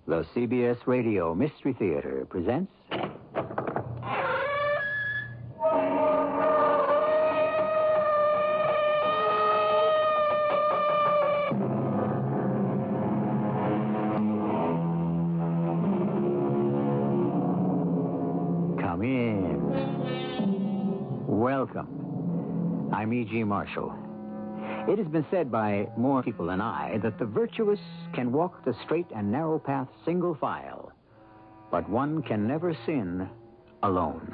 The CBS Radio Mystery Theater presents... Come in. Welcome. I'm E.G. Marshall. It has been said by more people than I that the virtuous can walk the straight and narrow path single file, but one can never sin alone.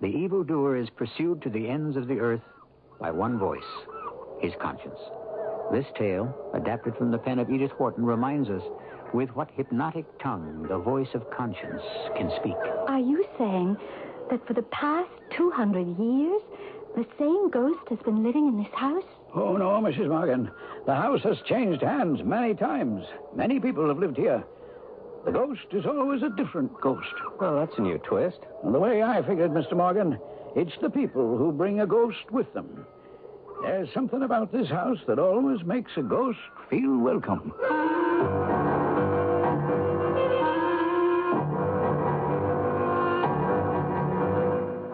The evildoer is pursued to the ends of the earth by one voice, his conscience. This tale, adapted from the pen of Edith Wharton, reminds us with what hypnotic tongue the voice of conscience can speak. Are you saying that for the past 200 years, the same ghost has been living in this house? Oh, no, Mrs. Morgan. The house has changed hands many times. Many people have lived here. The ghost is always a different ghost. Well, that's a new twist. And the way I figured, Mr. Morgan, it's the people who bring a ghost with them. There's something about this house that always makes a ghost feel welcome.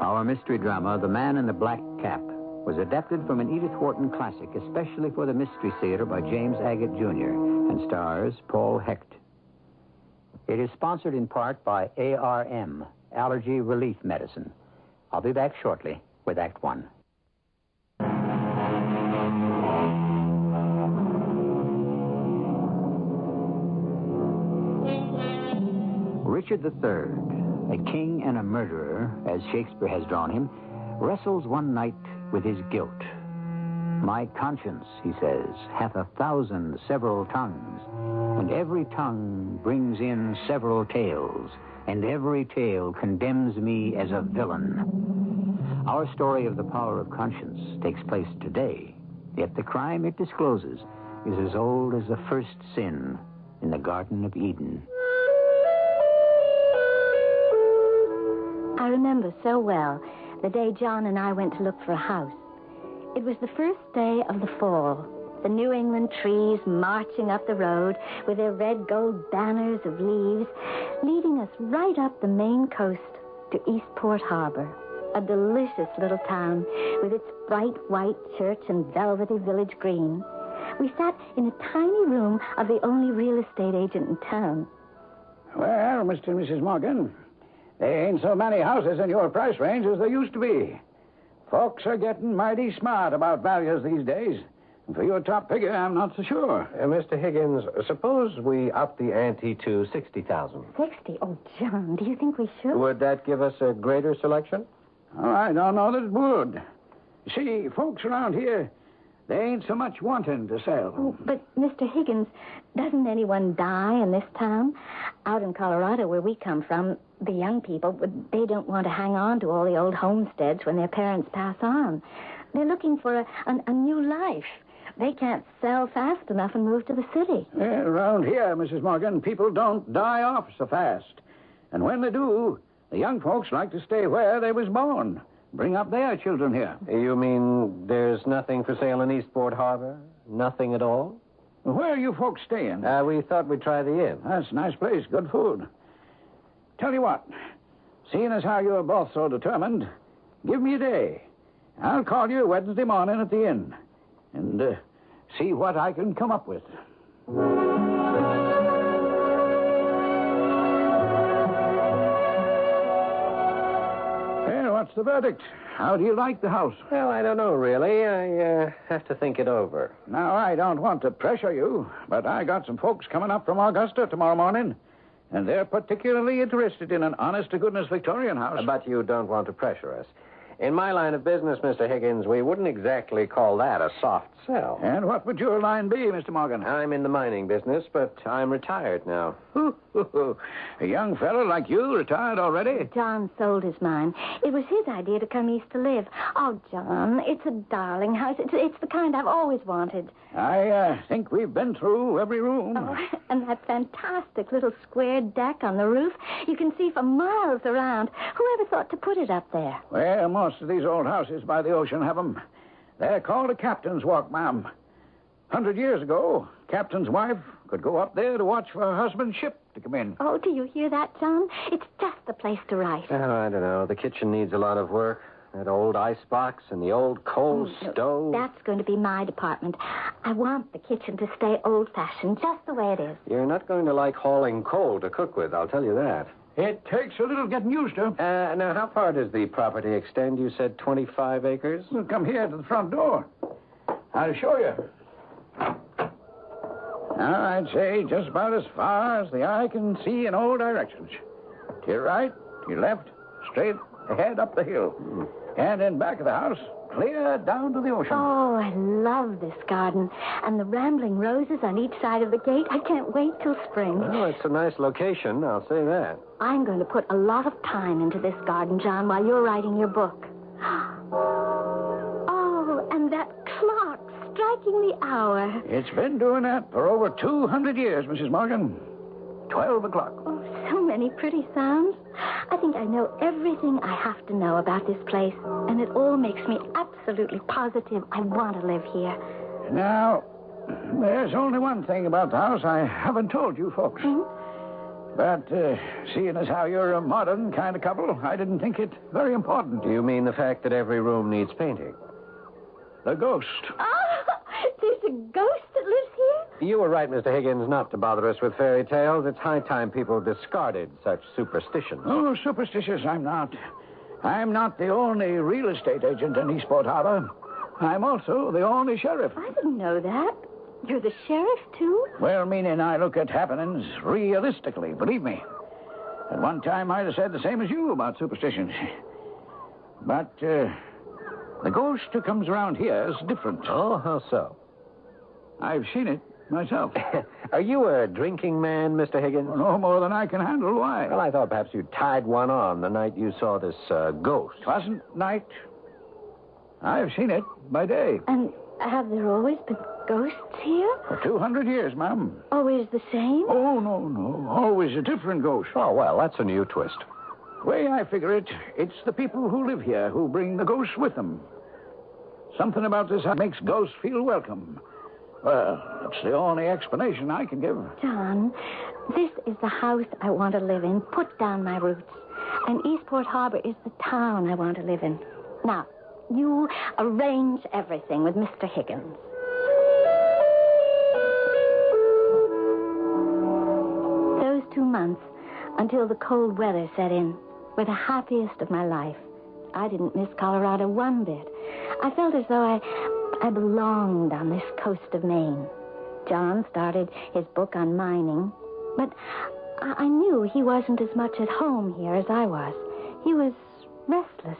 Our mystery drama, The Man in the Black Cap, was adapted from an Edith Wharton classic, especially for the Mystery Theater by James Agate, Jr., and stars Paul Hecht. It is sponsored in part by ARM, Allergy Relief Medicine. I'll be back shortly with Act One. Richard III, a king and a murderer, as Shakespeare has drawn him, wrestles one night with his guilt. My conscience, he says, hath 1,000 several tongues, and every tongue brings in several tales, and every tale condemns me as a villain. Our story of the power of conscience takes place today, yet the crime it discloses is as old as the first sin in the Garden of Eden. I remember so well the day John and I went to look for a house. It was the first day of the fall. The New England trees marching up the road with their red gold banners of leaves, leading us right up the Maine coast to Eastport Harbor, a delicious little town with its bright white church and velvety village green. We sat in a tiny room of the only real estate agent in town. Well, Mr. and Mrs. Morgan, there ain't so many houses in your price range as there used to be. Folks are getting mighty smart about values these days. And for your top figure, I'm not so sure. Mr. Higgins, suppose we up the ante to $60,000. 60? Oh, John, do you think we should? Would that give us a greater selection? Oh, I don't know that it would. See, folks around here, they ain't so much wanting to sell. Oh, but, Mr. Higgins, doesn't anyone die in this town? Out in Colorado, where we come from, the young people, they don't want to hang on to all the old homesteads when their parents pass on. They're looking for a new life. They can't sell fast enough and move to the city. Yeah, around here, Mrs. Morgan, people don't die off so fast. And when they do, the young folks like to stay where they was born. Bring up their children here. You mean there's nothing for sale in Eastport Harbor? Nothing at all? Where are you folks staying? We thought we'd try the inn. That's a nice place. Good food. Tell you what, seeing as how you're both so determined, give me a day. I'll call you Wednesday morning at the inn and see what I can come up with. Well, what's the verdict? How do you like the house? Well, I don't know, really. I have to think it over. Now, I don't want to pressure you, but I got some folks coming up from Augusta tomorrow morning. And they're particularly interested in an honest-to-goodness Victorian house. But you don't want to pressure us. In my line of business, Mr. Higgins, we wouldn't exactly call that a soft sell. And what would your line be, Mr. Morgan? I'm in the mining business, but I'm retired now. A young fellow like you, retired already? John sold his mine. It was his idea to come east to live. Oh, John, it's a darling house. It's the kind I've always wanted. I think we've been through every room. Oh, and that fantastic little square deck on the roof. You can see for miles around. Whoever thought to put it up there? Well, most of these old houses by the ocean have them. They're called a captain's walk, ma'am. 100 years ago, captain's wife Could go up there to watch for her husband's ship to come in. Oh, do you hear that, John? It's just the place to write. Oh, I don't know. The kitchen needs a lot of work. That old icebox and the old coal stove. That's going to be my department. I want the kitchen to stay old-fashioned, just the way it is. You're not going to like hauling coal to cook with, I'll tell you that. It takes a little getting used to. Now, how far does the property extend? You said 25 acres? Well, come here to the front door. I'll show you. Now, I'd say just about as far as the eye can see in all directions. To your right, to your left, straight ahead up the hill. And in back of the house, clear down to the ocean. Oh, I love this garden. And the rambling roses on each side of the gate. I can't wait till spring. Oh, it's a nice location, I'll say that. I'm going to put a lot of time into this garden, John, while you're writing your book. Oh, and that clock striking the hour. It's been doing that for over 200 years, Mrs. Morgan. 12 o'clock. Oh, so many pretty sounds. I think I know everything I have to know about this place, and it all makes me absolutely positive I want to live here. Now, there's only one thing about the house I haven't told you folks. But seeing as how you're a modern kind of couple, I didn't think it very important. Do you mean the fact that every room needs painting? The ghost. Oh, there's a ghost that lives here? You were right, Mr. Higgins, not to bother us with fairy tales. It's high time people discarded such superstitions. Oh, superstitious I'm not. I'm not the only real estate agent in Eastport Harbor. I'm also the only sheriff. I didn't know that. You're the sheriff, too? Well, meaning I look at happenings realistically, believe me. At one time, I'd have said the same as you about superstitions. But the ghost who comes around here is different. Oh, how so? I've seen it myself. Are you a drinking man, Mr. Higgins? No more than I can handle. Why? Well, I thought perhaps you tied one on the night you saw this ghost. Wasn't night. I've seen it by day. And have there always been ghosts here? For 200 years, ma'am. Always the same? Oh, no. Always a different ghost. Oh, well, that's a new twist. The way I figure it, it's the people who live here who bring the ghosts with them. Something about this makes ghosts feel welcome. Well, that's the only explanation I can give. John, this is the house I want to live in. Put down my roots. And Eastport Harbor is the town I want to live in. Now, you arrange everything with Mr. Higgins. Those 2 months, until the cold weather set in, were the happiest of my life. I didn't miss Colorado one bit. I felt as though I belonged on this coast of Maine. John started his book on mining, but I knew he wasn't as much at home here as I was. He was restless.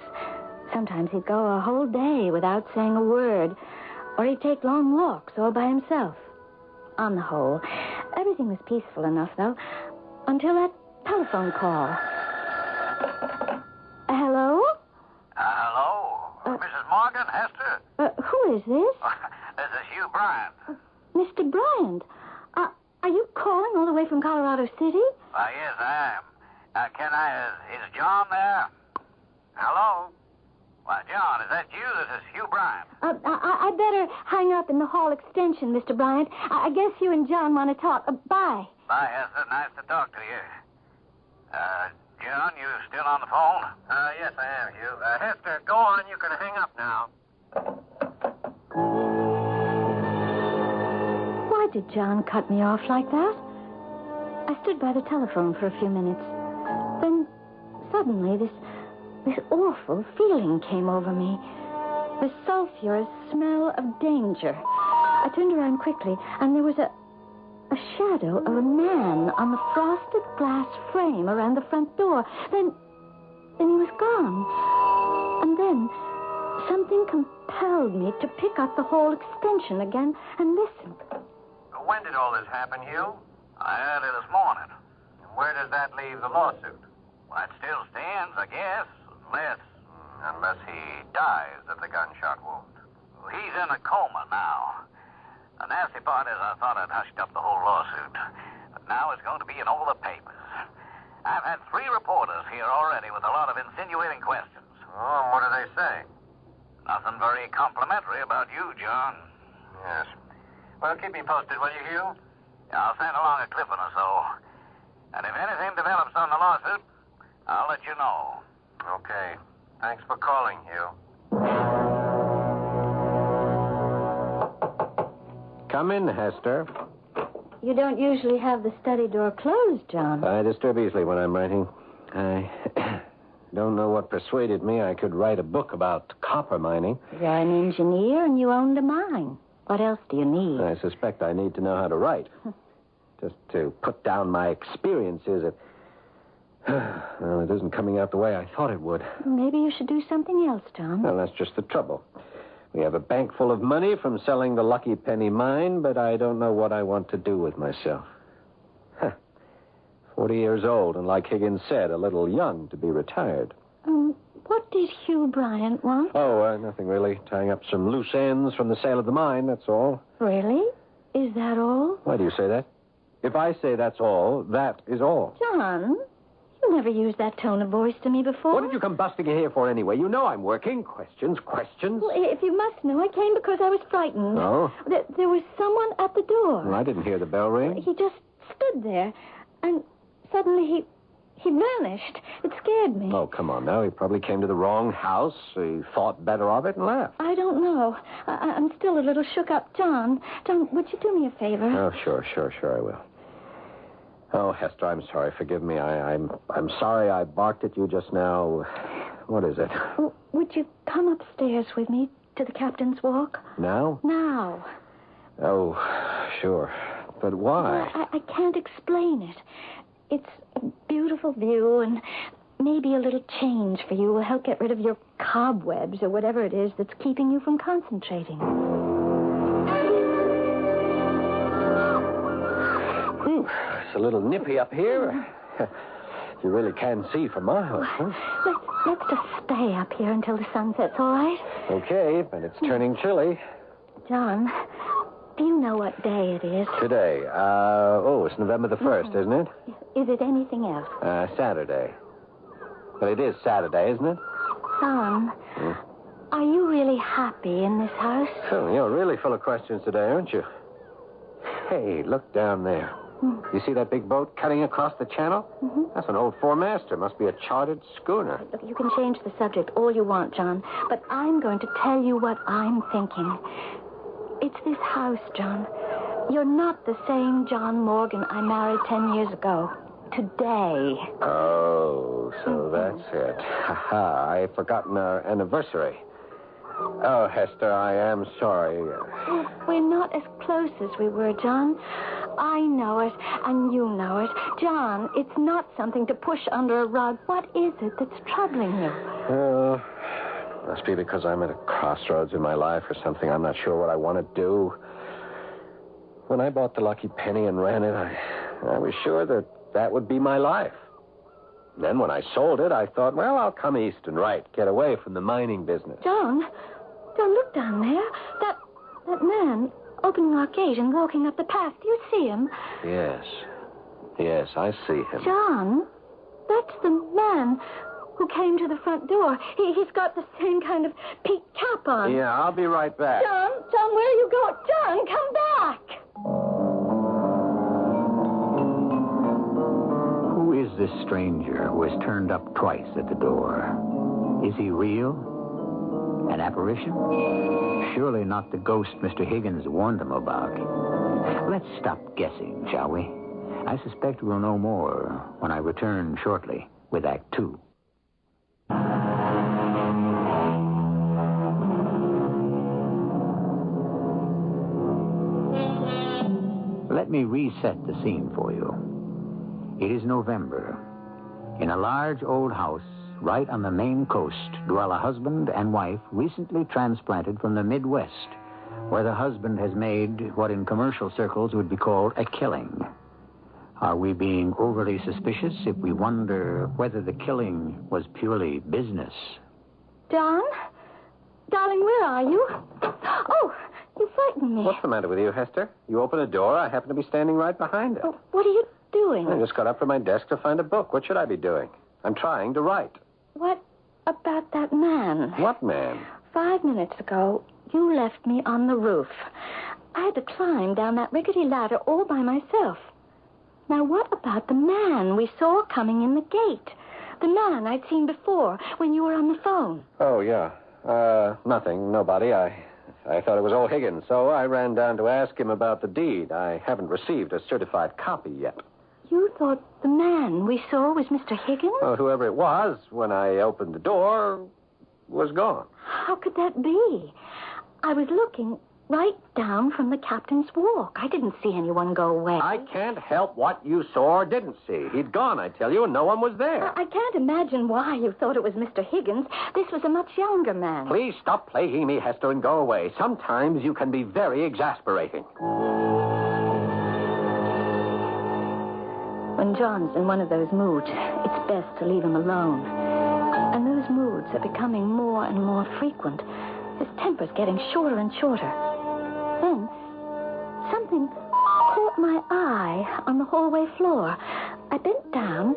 Sometimes he'd go a whole day without saying a word, or he'd take long walks all by himself. On the whole, everything was peaceful enough, though, until that telephone call. Hello? Hello? Mrs. Morgan, Hester? Who is this? This is Hugh Bryant. Mr. Bryant. Are you calling all the way from Colorado City? Yes, I am. Is John there? Hello? Well, John, is that you? This is Hugh Bryant. I better hang up in the hall extension, Mr. Bryant. I guess you and John want to talk. Bye. Bye, Hester. Nice to talk to you. John, you still on the phone? Yes, I am, Hugh. Hester, go on. You can hang up now. Why did John cut me off like that? I stood by the telephone for a few minutes. Then, suddenly, this awful feeling came over me. The sulphurous smell of danger. I turned around quickly, and there was a shadow of a man on the frosted glass frame around the front door. Then he was gone. And then something compelled me to pick up the hall extension again and listen. When did all this happen, Hugh? Early this morning. And where does that leave the lawsuit? Well, it still stands, I guess, unless he dies of the gunshot wound. Well, he's in a coma now. The nasty part is I thought I'd hushed up the whole lawsuit. But now it's going to be in all the papers. I've had 3 reporters here already with a lot of insinuating questions. Oh, what do they say? Nothing very complimentary about you, John. Yes. Well, keep me posted, will you, Hugh? I'll send along a clipping or so. And if anything develops on the lawsuit, I'll let you know. Okay. Thanks for calling, Hugh. Come in, Hester. You don't usually have the study door closed, John. I disturb easily when I'm writing. I don't know what persuaded me I could write a book about copper mining. You're an engineer and you owned a mine. What else do you need? I suspect I need to know how to write. Just to put down my experiences. Well, it isn't coming out the way I thought it would. Maybe you should do something else, John. Well, that's just the trouble. We have a bank full of money from selling the Lucky Penny mine, but I don't know what I want to do with myself. 40 years old, and like Higgins said, a little young to be retired. What did Hugh Bryant want? Oh, nothing really. Tying up some loose ends from the sale of the mine, that's all. Really? Is that all? Why do you say that? If I say that's all, that is all. John, you never used that tone of voice to me before. What did you come busting in here for anyway? You know I'm working. Questions. Well, if you must know, I came because I was frightened. No? There was someone at the door. Well, I didn't hear the bell ring. He just stood there, and suddenly he vanished. It scared me. Oh, come on now. He probably came to the wrong house. He thought better of it and left. I don't know. I'm still a little shook up. John, would you do me a favor? Oh, sure, I will. Oh, Hester, I'm sorry. Forgive me. I'm sorry I barked at you just now. What is it? Would you come upstairs with me to the captain's walk? Now? Now. Oh, sure. But why? Well, I can't explain it. It's a beautiful view, and maybe a little change for you will help get rid of your cobwebs or whatever it is that's keeping you from concentrating. It's a little nippy up here. You really can see for miles, huh? Let's just stay up here until the sun sets, all right? Okay, but it's turning chilly. John, do you know what day it is? Today. It's November the 1st, isn't it? Is it anything else? Saturday. But it is Saturday, isn't it? John, are you really happy in this house? Oh, you're really full of questions today, aren't you? Hey, look down there. You see that big boat cutting across the channel? Mm-hmm. That's an old four-master. Must be a chartered schooner. Look, you can change the subject all you want, John, but I'm going to tell you what I'm thinking. It's this house, John. You're not the same John Morgan I married 10 years ago. Today. Oh, so that's it. Ha-ha, I've forgotten our anniversary. Oh, Hester, I am sorry. We're not as close as we were, John. I know it, and you know it. John, it's not something to push under a rug. What is it that's troubling you? Oh, must be because I'm at a crossroads in my life or something. I'm not sure what I want to do. When I bought the Lucky Penny and ran it, I was sure that would be my life. Then when I sold it, I thought, well, I'll come east and get away from the mining business. John, look down there. That man opening our gate and walking up the path. Do you see him? Yes, I see him. John, that's the man who came to the front door. He's got the same kind of peaked cap on. Yeah, I'll be right back. John, where are you going? John, come back. Who is this stranger who has turned up twice at the door? Is he real? An apparition? Surely not the ghost Mr. Higgins warned them about. Let's stop guessing, shall we? I suspect we'll know more when I return shortly with Act 2. Let me reset the scene for you. It is November. In a large old house right on the Maine coast dwell a husband and wife recently transplanted from the Midwest, where the husband has made what in commercial circles would be called a killing. Are we being overly suspicious if we wonder whether the killing was purely business? John? Darling, where are you? Oh, you frightened me. What's the matter with you, Hester? You open a door, I happen to be standing right behind it. Oh, what are you doing? I just got up from my desk to find a book. What should I be doing? I'm trying to write. What about that man? What man? 5 minutes ago, you left me on the roof. I had to climb down that rickety ladder all by myself. Now, what about the man we saw coming in the gate? The man I'd seen before when you were on the phone. Oh, yeah. Nothing. Nobody. I thought it was old Higgins, so I ran down to ask him about the deed. I haven't received a certified copy yet. You thought the man we saw was Mr. Higgins? Well, whoever it was, when I opened the door, was gone. How could that be? I was looking right down from the captain's walk. I didn't see anyone go away. I can't help what you saw or didn't see. He'd gone, I tell you, and no one was there. I can't imagine why you thought it was Mr. Higgins. This was a much younger man. Please stop plaguing me, Hester, and go away. Sometimes you can be very exasperating. When John's in one of those moods, it's best to leave him alone. And those moods are becoming more and more frequent. His temper's getting shorter and shorter. Then, something caught my eye on the hallway floor. I bent down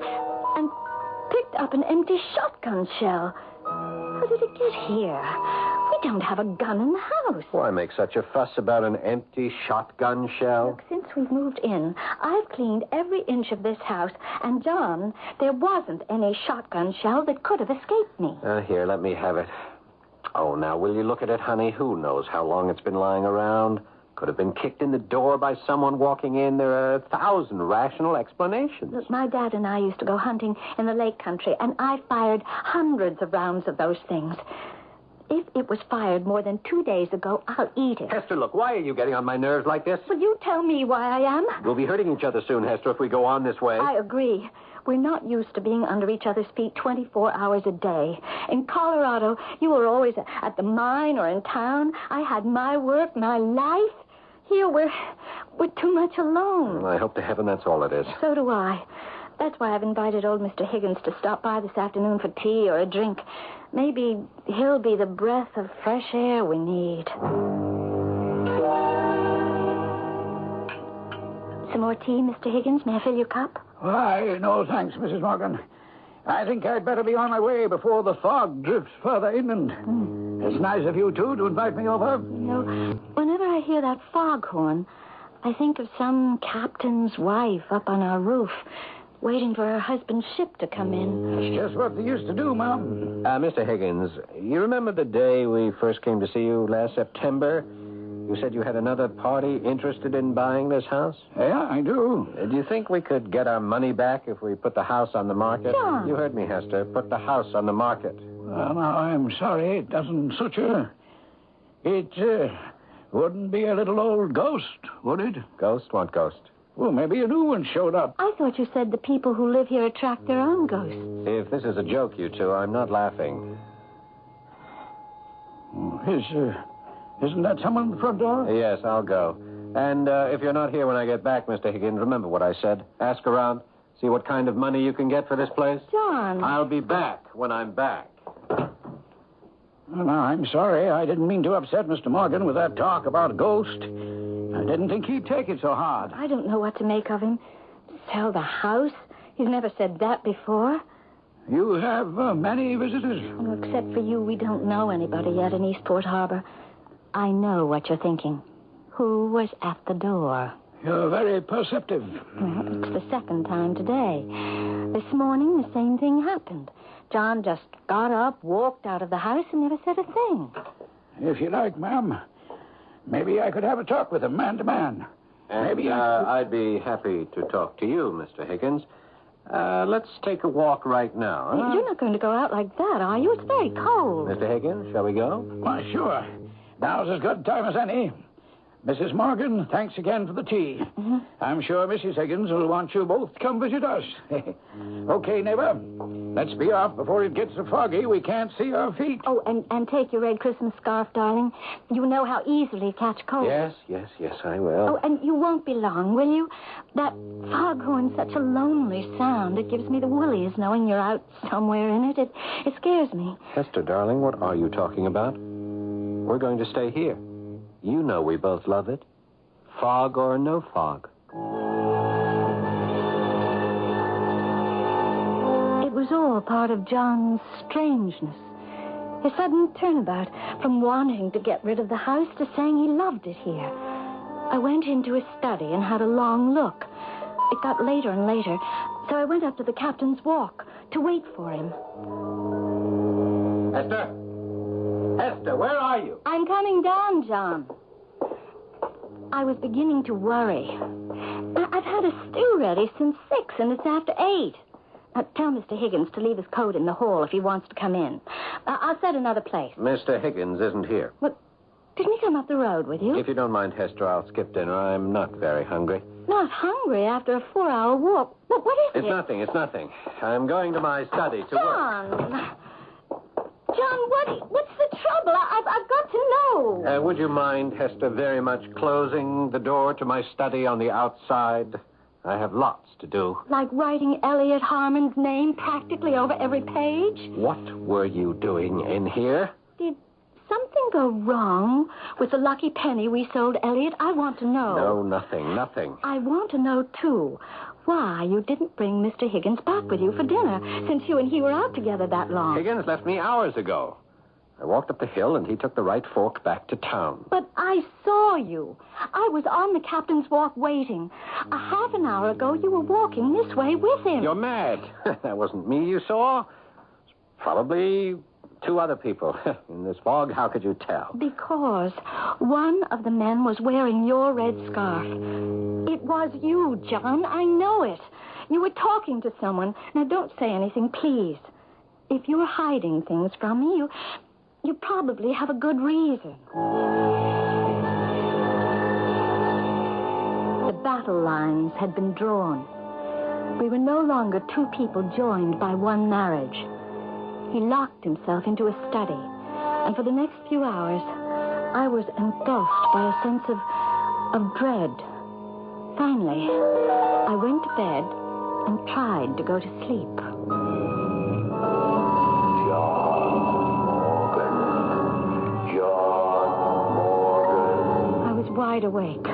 and picked up an empty shotgun shell. How did it get here? We don't have a gun in the house. Why make such a fuss about an empty shotgun shell? Look, since we've moved in, I've cleaned every inch of this house. And, John, there wasn't any shotgun shell that could have escaped me. Here, let me have it. Oh, now, will you look at it, honey? Who knows how long it's been lying around? Could have been kicked in the door by someone walking in. There are 1,000 rational explanations. Look, my dad and I used to go hunting in the lake country, and I fired hundreds of rounds of those things. If it was fired more than 2 days ago, I'll eat it. Hester, look, why are you getting on my nerves like this? Will you tell me why I am? We'll be hurting each other soon, Hester, if we go on this way. I agree. We're not used to being under each other's feet 24 hours a day. In Colorado, you were always at the mine or in town. I had my work, my life. Here, we're too much alone. Well, I hope to heaven that's all it is. So do I. That's why I've invited old Mr. Higgins to stop by this afternoon for tea or a drink. Maybe he'll be the breath of fresh air we need. Some more tea, Mr. Higgins? May I fill your cup? Why, no, thanks, Mrs. Morgan. I think I'd better be on my way before the fog drifts further inland. It's nice of you two to invite me over. You know, whenever I hear that foghorn, I think of some captain's wife up on our roof, waiting for her husband's ship to come in. It's just what they used to do, Mom. Mr. Higgins, you remember the day we first came to see you last September? You said you had another party interested in buying this house? Yeah, I do. Do you think we could get our money back if we put the house on the market? John. You heard me, Hester. Put the house on the market. Well, now, I'm sorry it doesn't suit you. It wouldn't be a little old ghost, would it? Ghost? What ghost? Well, maybe a new one showed up. I thought you said the people who live here attract their own ghosts. If this is a joke, you two, I'm not laughing. Isn't that someone at the front door? Yes, I'll go. And if you're not here when I get back, Mr. Higgins, remember what I said. Ask around. See what kind of money you can get for this place. John. I'll be back when I'm back. Well, now, I'm sorry. I didn't mean to upset Mr. Morgan with that talk about a ghost. I didn't think he'd take it so hard. I don't know what to make of him. Sell the house? He's never said that before. You have many visitors? Well, except for you, we don't know anybody yet in Eastport Harbor. I know what you're thinking. Who was at the door? You're very perceptive. Well, it's the second time today. This morning, the same thing happened. John just got up, walked out of the house, and never said a thing. If you like, ma'am, maybe I could have a talk with him, man to man. And, Maybe I'd be happy to talk to you, Mr. Higgins. Let's take a walk right now. Huh? You're not going to go out like that, are you? It's very cold. Mr. Higgins, shall we go? Why, sure. Now's as good a time as any. Mrs. Morgan, thanks again for the tea. Mm-hmm. I'm sure Mrs. Higgins will want you both to come visit us. Okay, neighbor. Let's be off before it gets so foggy we can't see our feet. Oh, and take your red Christmas scarf, darling. You know how easily you catch cold. Yes, I will. Oh, and you won't be long, will you? That foghorn's such a lonely sound. It gives me the woolies knowing you're out somewhere in it. It scares me. Hester, darling, what are you talking about? We're going to stay here. You know we both love it. Fog or no fog. It was all part of John's strangeness. His sudden turnabout from wanting to get rid of the house to saying he loved it here. I went into his study and had a long look. It got later and later, so I went up to the captain's walk to wait for him. Hester? Hester, where are you? I'm coming down, John. I was beginning to worry. I've had a stew ready since 6, and it's after 8. Tell Mr. Higgins to leave his coat in the hall if he wants to come in. I'll set another place. Mr. Higgins isn't here. What? Didn't he come up the road with you? If you don't mind, Hester, I'll skip dinner. I'm not very hungry. Not hungry after a 4-hour walk. What is it? It's nothing. I'm going to my study to work. John, what's the trouble? I've got to know. Would you mind, Hester, very much closing the door to my study on the outside? I have lots to do. Like writing Elliot Harmon's name practically over every page? What were you doing in here? Did something go wrong with the lucky penny we sold Elliot? I want to know. No, nothing. I want to know, too, why you didn't bring Mr. Higgins back with you for dinner, since you and he were out together that long. Higgins left me hours ago. I walked up the hill, and he took the right fork back to town. But I saw you. I was on the captain's walk waiting. A half an hour ago, you were walking this way with him. You're mad. That wasn't me you saw. Probably 2 other people. In this fog, how could you tell? Because one of the men was wearing your red scarf. It was you, John. I know it. You were talking to someone. Now, don't say anything, please. If you're hiding things from me, you probably have a good reason. The battle lines had been drawn. We were no longer 2 people joined by one marriage. He locked himself into a study, and for the next few hours, I was engulfed by a sense of dread. Finally, I went to bed and tried to go to sleep. I was wide awake.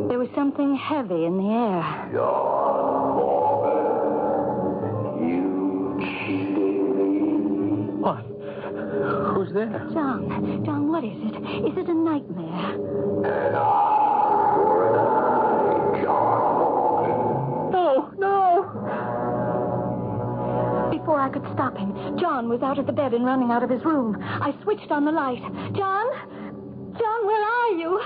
There was something heavy in the air. John Morgan, you cheated me. What? Who's there? John, what is it? Is it a nightmare? And I, for an eye, John Morgan. No! Before I could stop him, John was out of the bed and running out of his room. I switched on the light. John, where are you?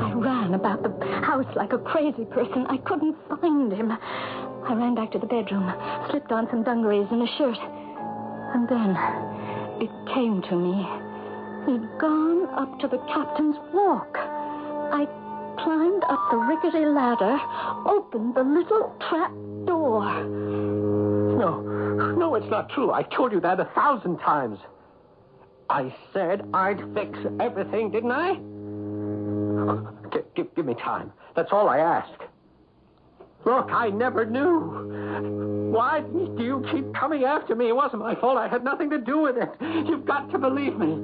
I ran about the house like a crazy person. I couldn't find him. I ran back to the bedroom, slipped on some dungarees and a shirt. And then it came to me. He'd gone up to the captain's walk. I climbed up the rickety ladder, opened the little trap door. No, it's not true. I told you that 1,000 times. I said I'd fix everything, didn't I? Give me time. That's all I ask. Look, I never knew. Why do you keep coming after me? It wasn't my fault. I had nothing to do with it. You've got to believe me.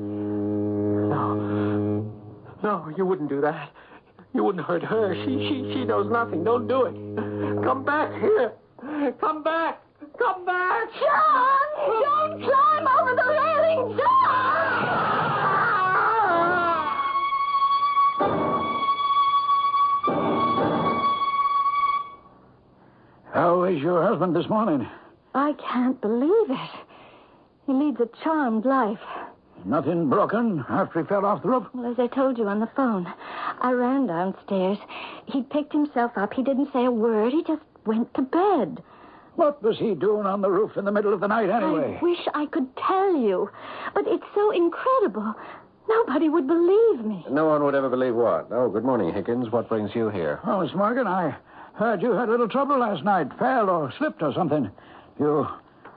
No, you wouldn't do that. You wouldn't hurt her. She knows nothing. Don't do it. Come back here. Come back. Come back. John! Don't climb over the railing, John! How is your husband this morning? I can't believe it. He leads a charmed life. Nothing broken after he fell off the roof? Well, as I told you on the phone, I ran downstairs. He picked himself up. He didn't say a word. He just went to bed. What was he doing on the roof in the middle of the night anyway? I wish I could tell you, but it's so incredible. Nobody would believe me. No one would ever believe what? Oh, good morning, Higgins. What brings you here? Oh, Miss Morgan, I heard you had a little trouble last night. Fell or slipped or something. You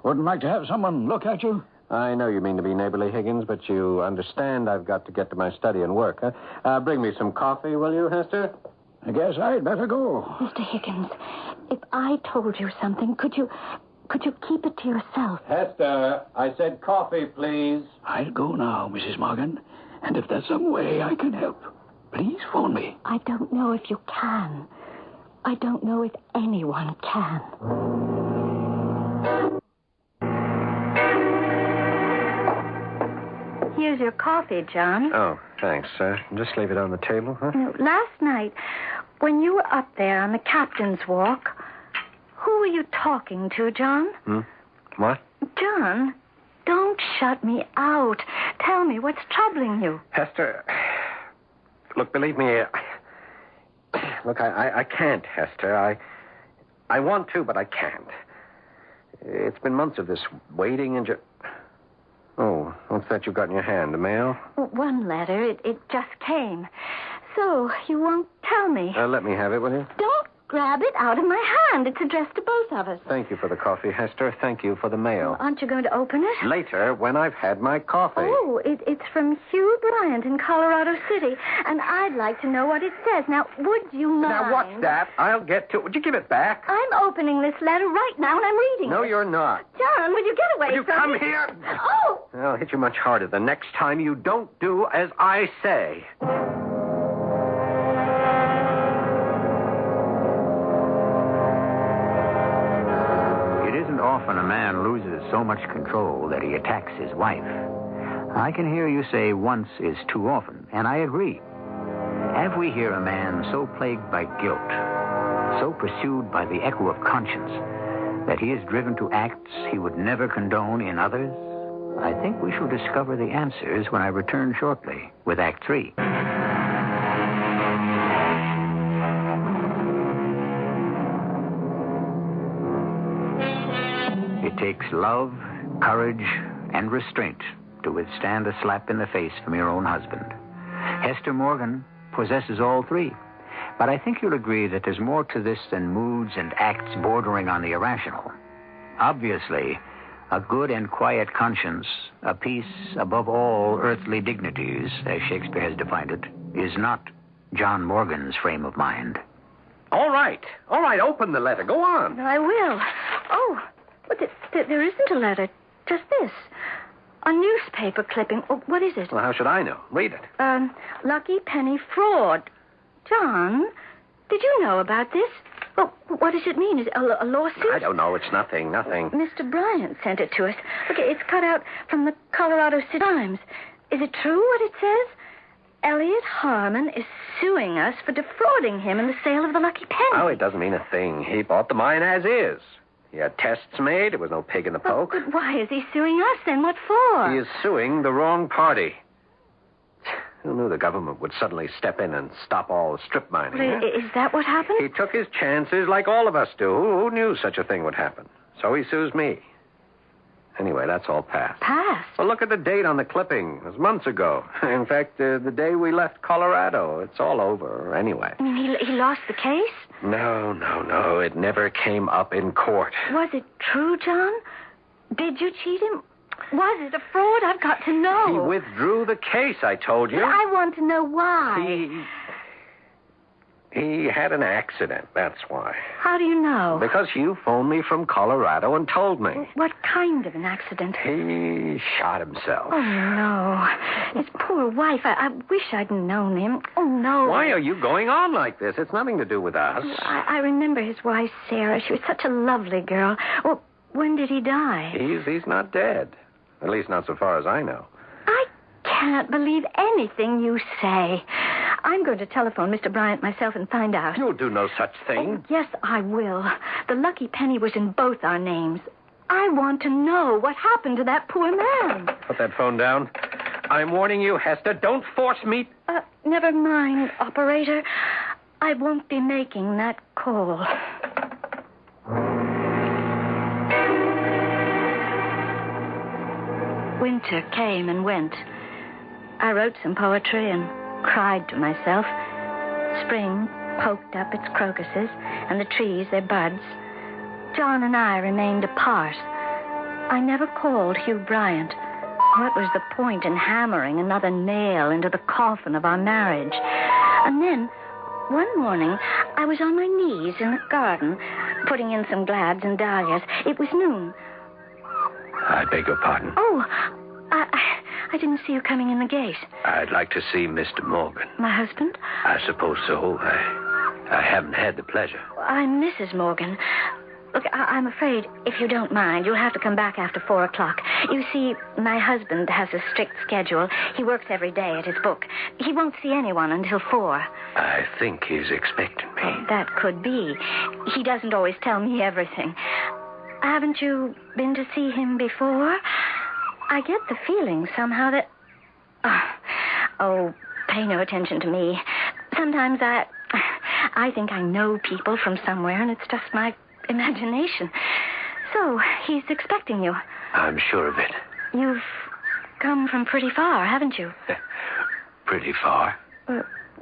wouldn't like to have someone look at you? I know you mean to be neighborly, Higgins, but you understand I've got to get to my study and work. Huh? Bring me some coffee, will you, Hester? I guess I'd better go. Mr. Higgins, if I told you something, could you keep it to yourself? Hester, I said coffee, please. I'll go now, Mrs. Morgan. And if there's some way I can help, please phone me. I don't know if you can. I don't know if anyone can. Here's your coffee, John. Oh, thanks. Just leave it on the table, huh? No, last night, when you were up there on the captain's walk, who were you talking to, John? What? John, don't shut me out. Tell me what's troubling you. Hester, look, believe me, look, I can't, Hester. I want to, but I can't. It's been months of this waiting and Oh, what's that you've got in your hand? The mail? One letter. It just came. So, you won't tell me. Let me have it, will you? Don't grab it out of my hand. It's addressed to both of us. Thank you for the coffee, Hester. Thank you for the mail. Well, aren't you going to open it? Later, when I've had my coffee. Oh, it's from Hugh Bryant in Colorado City, and I'd like to know what it says. Now, would you mind? Now, what's that? I'll get to it. Would you give it back? I'm opening this letter right now, and I'm reading No, it. you're not. John, will you get away Will you from come me? here? Oh! I'll hit you much harder the next time you don't do as I say. Often a man loses so much control that he attacks his wife. I can hear you say once is too often, and I agree. Have we here a man so plagued by guilt, so pursued by the echo of conscience, that he is driven to acts he would never condone in others? I think we shall discover the answers when I return shortly with Act 3. It takes love, courage, and restraint to withstand a slap in the face from your own husband. Hester Morgan possesses all three. But I think you'll agree that there's more to this than moods and acts bordering on the irrational. Obviously, a good and quiet conscience, a peace above all earthly dignities, as Shakespeare has defined it, is not John Morgan's frame of mind. All right, open the letter. Go on. I will. Oh, but there isn't a letter. Just this. A newspaper clipping. Oh, what is it? Well, how should I know? Read it. Lucky penny fraud. John, did you know about this? Well, what does it mean? Is it a lawsuit? I don't know. It's nothing. Mr. Bryant sent it to us. Look, it's cut out from the Colorado City Times. Is it true what it says? Elliot Harmon is suing us for defrauding him in the sale of the Lucky Penny. Oh, it doesn't mean a thing. He bought the mine as is. He had tests made. There was no pig in the poke. But why is he suing us then? What for? He is suing the wrong party. Who knew the government would suddenly step in and stop all strip mining? Well, is that what happened? He took his chances like all of us do. Who knew such a thing would happen? So he sues me. Anyway, that's all past. Past? Well, look at the date on the clipping. It was months ago. In fact, the day we left Colorado. It's all over anyway. You mean he lost the case? No. It never came up in court. Was it true, John? Did you cheat him? Was it a fraud? I've got to know. He withdrew the case, I told you. But I want to know why. He had an accident, that's why. How do you know? Because you phoned me from Colorado and told me. What kind of an accident? He shot himself. Oh, no. His poor wife. I wish I'd known him. Oh, no. Why are you going on like this? It's nothing to do with us. I remember his wife, Sarah. She was such a lovely girl. Well, when did he die? He's not dead. At least not so far as I know. I can't believe anything you say. I'm going to telephone Mr. Bryant myself and find out. You'll do no such thing. Oh, yes, I will. The Lucky Penny was in both our names. I want to know what happened to that poor man. Put that phone down. I'm warning you, Hester. Don't force me. Never mind, operator. I won't be making that call. Winter came and went. I wrote some poetry and cried to myself. Spring poked up its crocuses, and the trees their buds. John and I remained apart. I never called Hugh Bryant. What was the point in hammering another nail into the coffin of our marriage? And then, one morning, I was on my knees in the garden, putting in some glads and dahlias. It was noon. I beg your pardon. Oh, I didn't see you coming in the gate. I'd like to see Mr. Morgan. My husband? I suppose so. I haven't had the pleasure. I'm Mrs. Morgan. Look, I'm afraid, if you don't mind, you'll have to come back after 4 o'clock. You see, my husband has a strict schedule. He works every day at his book. He won't see anyone until 4. I think he's expecting me. Oh, that could be. He doesn't always tell me everything. Haven't you been to see him before? I get the feeling somehow that... Oh, pay no attention to me. Sometimes I think I know people from somewhere, and it's just my imagination. So, he's expecting you. I'm sure of it. You've come from pretty far, haven't you? Pretty far.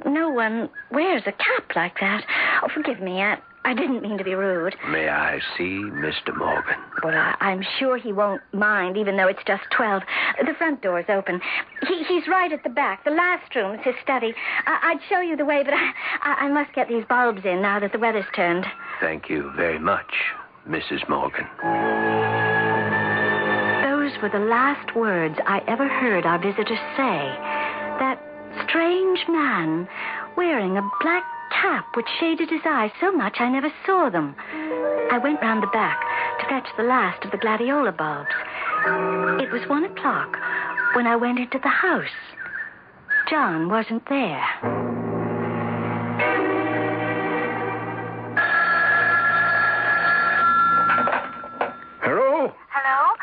No one wears a cap like that. Oh, forgive me. I didn't mean to be rude. May I see Mr. Morgan? Well, I'm sure he won't mind, even though it's just 12. The front door's open. He's right at the back. The last room is his study. I'd show you the way, but I must get these bulbs in now that the weather's turned. Thank you very much, Mrs. Morgan. Those were the last words I ever heard our visitor say. That strange man wearing a black cap which shaded his eyes so much I never saw them. I went round the back to fetch the last of the gladiola bulbs. It was 1 o'clock when I went into the house. John wasn't there. Hello? Hello?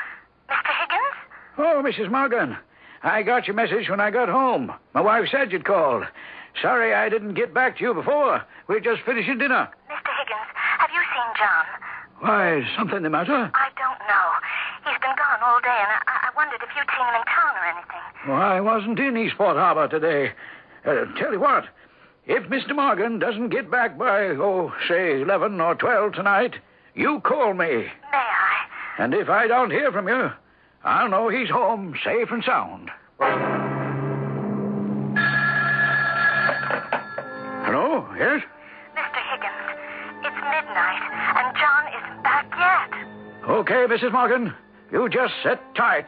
Mr. Higgins? Oh, Mrs. Morgan. I got your message when I got home. My wife said you'd called. Sorry I didn't get back to you before. We're just finishing dinner. Mr. Higgins, have you seen John? Why, is something the matter? I don't know. He's been gone all day, and I wondered if you'd seen him in town or anything. Well, I wasn't in Eastport Harbor today. Tell you what, if Mr. Morgan doesn't get back by, say 11 or 12 tonight, you call me. May I? And if I don't hear from you, I'll know he's home, safe and sound. Hello? Yes? Mr. Higgins, it's midnight, and John isn't back yet. Okay, Mrs. Morgan. You just sit tight.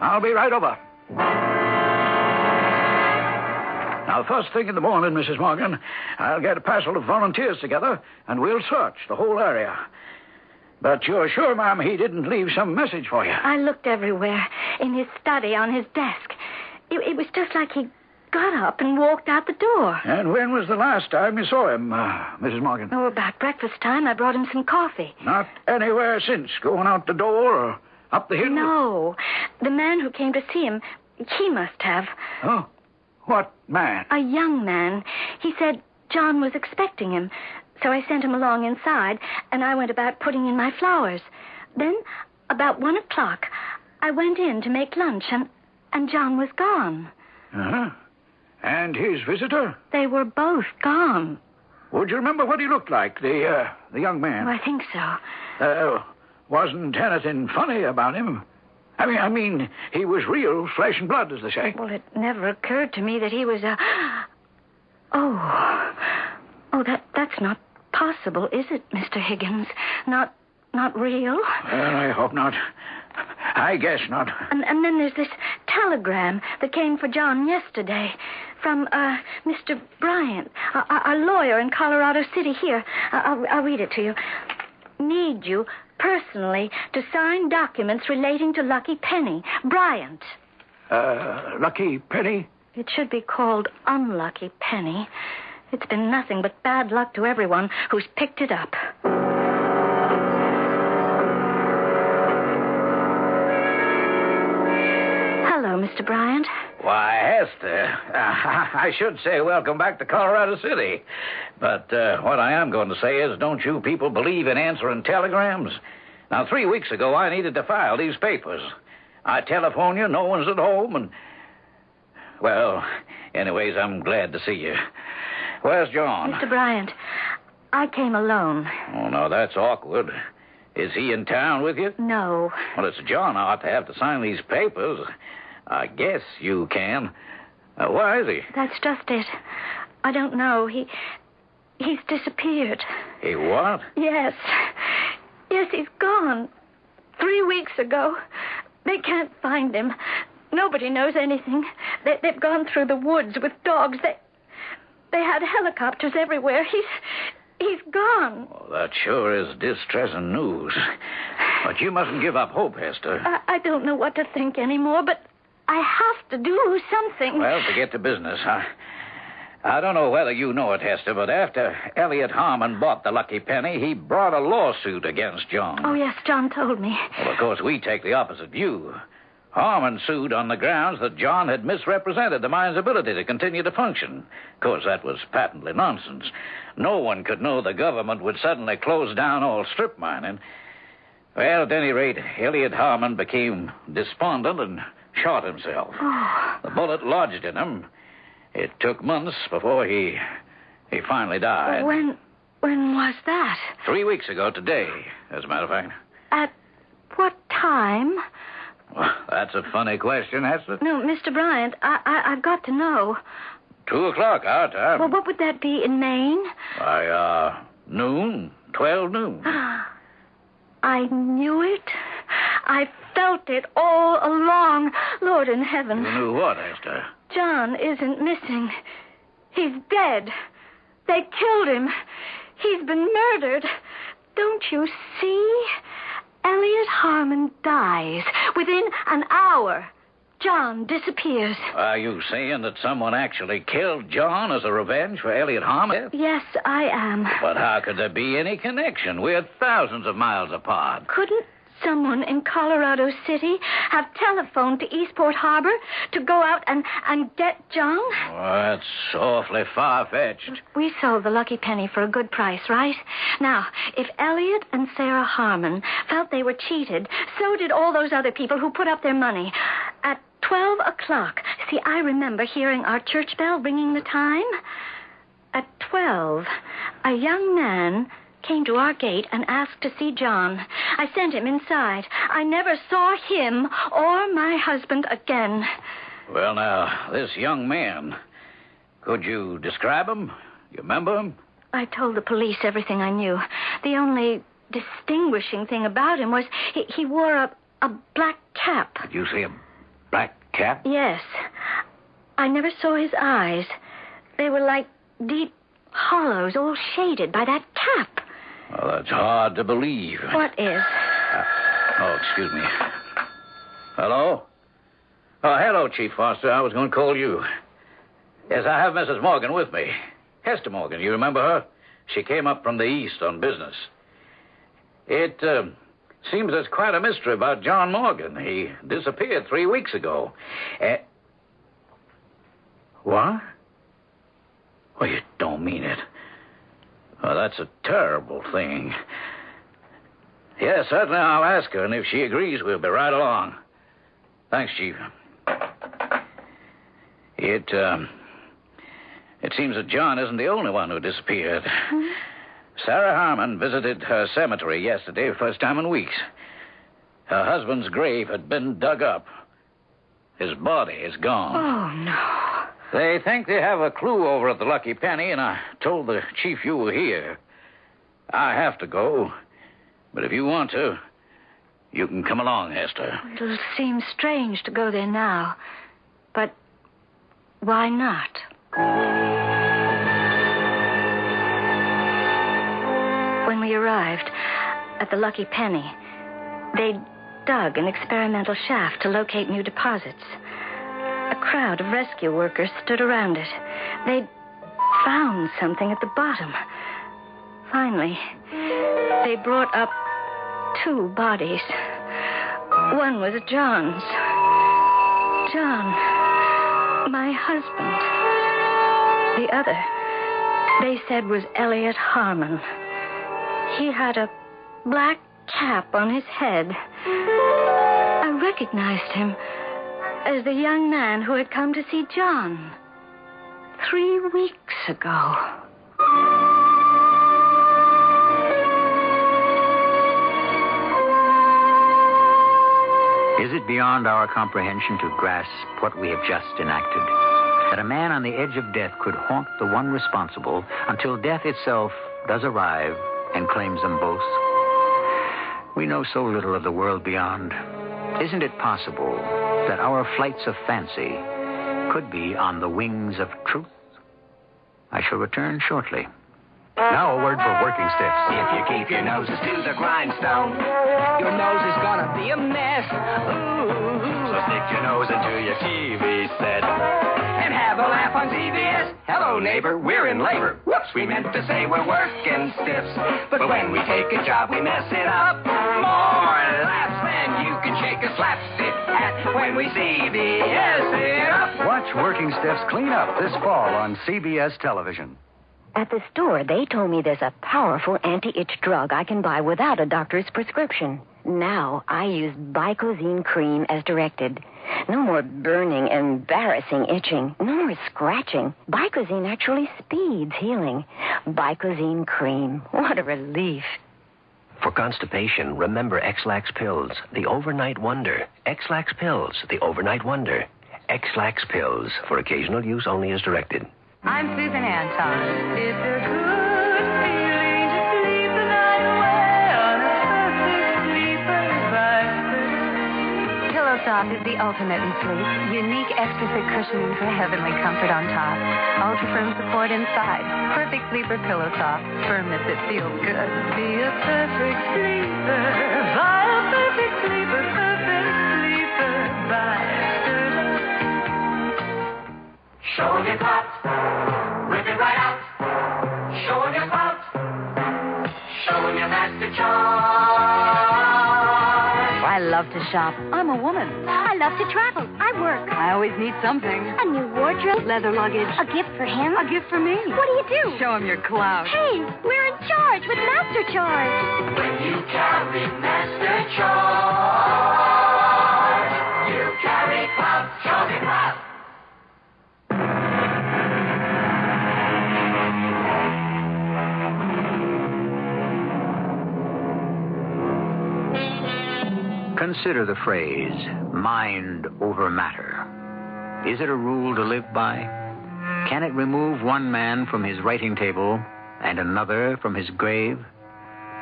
I'll be right over. Now, first thing in the morning, Mrs. Morgan, I'll get a parcel of volunteers together, and we'll search the whole area. But you're sure, ma'am, he didn't leave some message for you? I looked everywhere. In his study, on his desk. It was just like he got up and walked out the door. And when was the last time you saw him, Mrs. Morgan? Oh, about breakfast time, I brought him some coffee. Not anywhere since, going out the door or up the hill? No. The man who came to see him, he must have. Oh, what man? A young man. He said John was expecting him. So I sent him along inside, and I went about putting in my flowers. Then, about 1 o'clock, I went in to make lunch, and John was gone. Uh-huh. And his visitor? They were both gone. Would you remember what he looked like, the young man? Oh, I think so. Wasn't anything funny about him? I mean, he was real flesh and blood, as they say. Well, it never occurred to me that he was a... Oh, that's not possible, is it, Mr. Higgins? Not real? Well, I hope not. I guess not. And then there's this telegram that came for John yesterday from Mr. Bryant, a lawyer in Colorado City. Here, I'll read it to you. Need you personally to sign documents relating to Lucky Penny. Bryant. Lucky Penny? It should be called Unlucky Penny. It's been nothing but bad luck to everyone who's picked it up. Hello, Mr. Bryant. Why, Hester, I should say welcome back to Colorado City. But what I am going to say is, don't you people believe in answering telegrams? Now, 3 weeks ago, I needed to file these papers. I telephone you, no one's at home, and... Well, anyways, I'm glad to see you. Where's John? Mr. Bryant, I came alone. Oh, no, that's awkward. Is he in town with you? No. Well, it's John I ought to have to sign these papers. I guess you can. Where is he? That's just it. I don't know. He's disappeared. He what? Yes. Yes, he's gone. 3 weeks ago. They can't find him. Nobody knows anything. They've gone through the woods with dogs. They had helicopters everywhere. He's gone. Well, that sure is distressing news. But you mustn't give up hope, Hester. I don't know what to think anymore, but I have to do something. Well, to get to business, I don't know whether you know it, Hester, but after Elliot Harmon bought the Lucky Penny, he brought a lawsuit against John. Oh, yes, John told me. Well, of course, we take the opposite view. Harmon sued on the grounds that John had misrepresented the mine's ability to continue to function. Of course, that was patently nonsense. No one could know the government would suddenly close down all strip mining. Well, at any rate, Elliot Harmon became despondent and shot himself. Oh. The bullet lodged in him. It took months before he finally died. When was that? 3 weeks ago today, as a matter of fact. At what time? Well, that's a funny question, Hester. No, Mr. Bryant, I've got to know. 2 o'clock our time. Well, what would that be in Maine? By, noon. 12 noon. I knew it. I felt it all along. Lord in heaven. You knew what, Hester? John isn't missing. He's dead. They killed him. He's been murdered. Don't you see? Elliot Harmon dies. Within an hour, John disappears. Are you saying that someone actually killed John as a revenge for Elliot Harmon? Yes, I am. But how could there be any connection? We're thousands of miles apart. Couldn't someone in Colorado City have telephoned to Eastport Harbor to go out and get John? Well, that's awfully far-fetched. We sold the Lucky Penny for a good price, right? Now, if Elliot and Sarah Harmon felt they were cheated, so did all those other people who put up their money. At 12 o'clock, see, I remember hearing our church bell ringing the time. At 12, a young man came to our gate and asked to see John. I sent him inside. I never saw him or my husband again. Well, now, this young man, could you describe him? You remember him? I told the police everything I knew. The only distinguishing thing about him was he wore a black cap. Did you see a black cap? Yes. I never saw his eyes. They were like deep hollows, all shaded by that cap. Well, that's hard to believe. What is? Excuse me. Hello? Oh, hello, Chief Foster. I was going to call you. Yes, I have Mrs. Morgan with me. Hester Morgan, you remember her? She came up from the east on business. It seems there's quite a mystery about John Morgan. He disappeared 3 weeks ago. What? Well, you don't mean it. Oh, that's a terrible thing. Yes, certainly I'll ask her, and if she agrees, we'll be right along. Thanks, Chief. It seems that John isn't the only one who disappeared. Hmm? Sarah Harmon visited her cemetery yesterday, first time in weeks. Her husband's grave had been dug up. His body is gone. Oh, no. They think they have a clue over at the Lucky Penny, and I told the chief you were here. I have to go, but if you want to, you can come along, Hester. It'll seem strange to go there now, but why not? When we arrived at the Lucky Penny, they'd dug an experimental shaft to locate new deposits. A crowd of rescue workers stood around it. They'd found something at the bottom. Finally, they brought up 2 bodies. One was John's. John, my husband. The other, they said, was Elliot Harmon. He had a black cap on his head. I recognized him as the young man who had come to see John 3 weeks ago. Is it beyond our comprehension to grasp what we have just enacted? That a man on the edge of death could haunt the one responsible until death itself does arrive and claims them both? We know so little of the world beyond. Isn't it possible that our flights of fancy could be on the wings of truth? I shall return shortly. Now a word for working stiffs. If you keep your noses to the grindstone, your nose is gonna be a mess. Ooh. So stick your nose into your TV set And have a laugh on CBS. Hello, neighbor, we're in labor. Whoops, we meant to say we're working stiffs. But when we take a job, we mess it up. More laughs than you can shake a slapstick at when we CBS it up. Watch Working Stiffs clean up this fall on CBS television. At the store, they told me there's a powerful anti-itch drug I can buy without a doctor's prescription. Now I use Bicozine cream as directed. No more burning, embarrassing itching. No more scratching. Bicozine actually speeds healing. Bicozine cream. What a relief. For constipation, remember X-Lax pills, the overnight wonder. X-Lax pills, the overnight wonder. X-Lax pills, for occasional use only as directed. I'm Susan Anton. It's a good feeling to sleep the night away on a perfect sleeper's vibe. Pillow Soft is the ultimate in sleep. Unique extra thick cushioning for heavenly comfort on top. Ultra firm support inside. Perfect sleeper Pillow Soft. Firmness that feels good. Be a perfect sleeper. Buy a perfect sleeper. Perfect sleeper. Buy Show 'em your clout, rip it right out. Show 'em your clout, show 'em your master charm. I love to shop. I'm a woman. I love to travel. I work. I always need something. A new wardrobe. Leather luggage. A gift for him. A gift for me. What do you do? Show him your clout. Hey, we're in charge with Master Charge. When you carry master charge, you carry clout, show me clout. Consider the phrase, mind over matter. Is it a rule to live by? Can it remove one man from his writing table and another from his grave?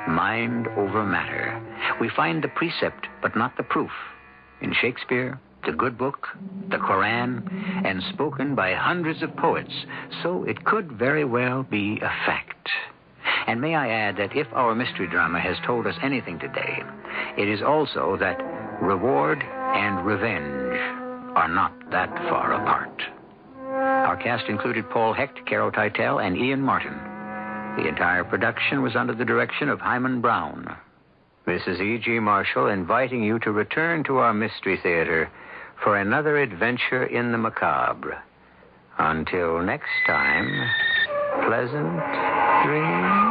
Mind over matter. We find the precept, but not the proof. In Shakespeare, the good book, the Koran, and spoken by hundreds of poets, so it could very well be a fact. And may I add that if our mystery drama has told us anything today, it is also that reward and revenge are not that far apart. Our cast included Paul Hecht, Carol Teitel, and Ian Martin. The entire production was under the direction of Hyman Brown. This is E.G. Marshall inviting you to return to our Mystery Theater for another adventure in the macabre. Until next time, pleasant dreams.